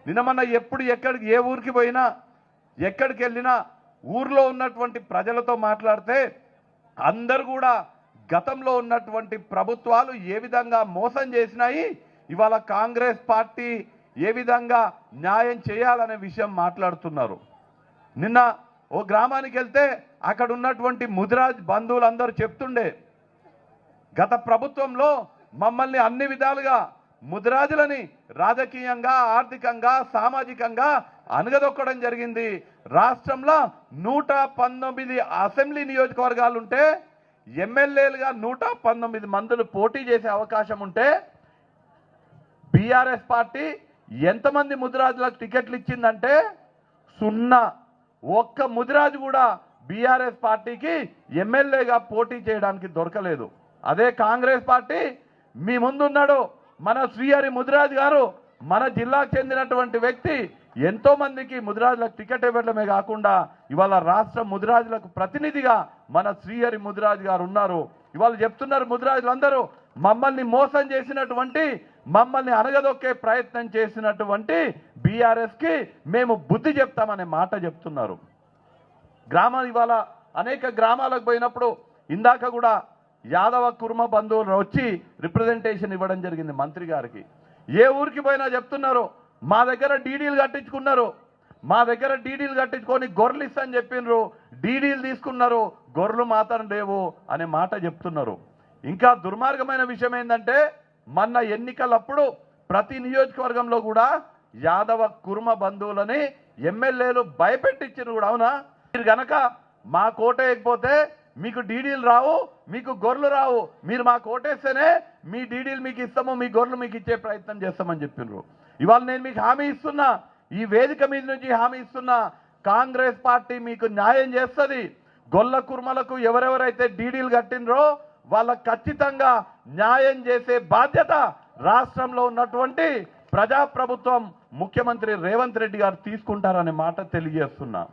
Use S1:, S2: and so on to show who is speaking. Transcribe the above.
S1: నిన్న మొన్న ఎప్పుడు ఎక్కడికి ఏ ఊరికి పోయినా ఎక్కడికి వెళ్ళినా ఊర్లో ఉన్నటువంటి ప్రజలతో మాట్లాడితే అందరూ కూడా గతంలో ఉన్నటువంటి ప్రభుత్వాలు ఏ విధంగా మోసం చేసినాయి, ఇవాళ కాంగ్రెస్ పార్టీ ఏ విధంగా న్యాయం చేయాలనే విషయం మాట్లాడుతున్నారు. నిన్న ఓ గ్రామానికి వెళ్తే అక్కడ ఉన్నటువంటి ముదిరాజ్ బంధువులందరూ చెప్తుండే, గత ప్రభుత్వంలో మమ్మల్ని అన్ని విధాలుగా ముదిరాజులని రాజకీయంగా, ఆర్థికంగా, సామాజికంగా అనగదొక్కడం జరిగింది. రాష్ట్రంలో 119 అసెంబ్లీ నియోజకవర్గాలు ఉంటే ఎమ్మెల్యేలుగా 119 మందులు పోటీ చేసే అవకాశం ఉంటే బీఆర్ఎస్ పార్టీ ఎంతమంది ముదిరాజులకు టికెట్లు ఇచ్చిందంటే 0. ఒక్క ముదిరాజు కూడా బీఆర్ఎస్ పార్టీకి ఎమ్మెల్యేగా పోటీ చేయడానికి దొరకలేదు. అదే కాంగ్రెస్ పార్టీ మీ ముందున్నాడు మన శ్రీహరి ముదిరాజు గారు, మన జిల్లాకు చెందినటువంటి వ్యక్తి, ఎంతో మందికి ముదిరాజులకు టికెట్ ఇవ్వడమే కాకుండా ఇవాళ రాష్ట్ర ముదిరాజులకు ప్రతినిధిగా మన శ్రీహరి ముదిరాజు గారు ఉన్నారు. ఇవాళ చెప్తున్నారు ముదిరాజులందరూ, మమ్మల్ని మోసం చేసినటువంటి, మమ్మల్ని అనగదొక్కే ప్రయత్నం చేసినటువంటి బీఆర్ఎస్కి మేము బుద్ధి చెప్తామనే మాట చెప్తున్నారు. గ్రామాలు ఇవాళ అనేక గ్రామాలకు పోయినప్పుడు ఇందాక కూడా యాదవ కుర్మ బంధువులు వచ్చి రిప్రజెంటేషన్ ఇవ్వడం జరిగింది మంత్రి గారికి. ఏ ఊరికి పోయినా చెప్తున్నారు, మా దగ్గర డీడీలు కట్టించుకున్నారు, మా దగ్గర డీడీలు కట్టించుకొని గొర్రెలు ఇస్తని చెప్పిండ్రు, డీడీలు తీసుకున్నారు, గొర్రెలు మాత్రం లేవు అనే మాట చెప్తున్నారు. ఇంకా దుర్మార్గమైన విషయం ఏంటంటే మొన్న ఎన్నికలప్పుడు ప్రతి నియోజకవర్గంలో కూడా యాదవ కుర్మ బంధువులని ఎమ్మెల్యేలు భయపెట్టించారు కూడా. అవునా? మీరు గనక మా కోటేయకపోతే మీకు డీడీలు రావు, మీకు గొర్రెలు రావు, మీరు మా కోటేస్తేనే మీ డీడీలు మీకు ఇస్తాము, మీ గొర్రెలు మీకు ఇచ్చే ప్రయత్నం చేస్తామని చెప్పిండ్రు. ఇవాళ నేను మీకు హామీ ఇస్తున్నా, ఈ వేదిక మీద నుంచి హామీ ఇస్తున్నా, కాంగ్రెస్ పార్టీ మీకు న్యాయం చేస్తుంది. గొల్ల కుర్మలకు ఎవరెవరైతే డీడీలు కట్టినరో వాళ్ళకు ఖచ్చితంగా న్యాయం చేసే బాధ్యత రాష్ట్రంలో ఉన్నటువంటి ప్రజాప్రభుత్వం ముఖ్యమంత్రి రేవంత్ రెడ్డి గారు తీసుకుంటారనే మాట తెలియజేస్తున్నా.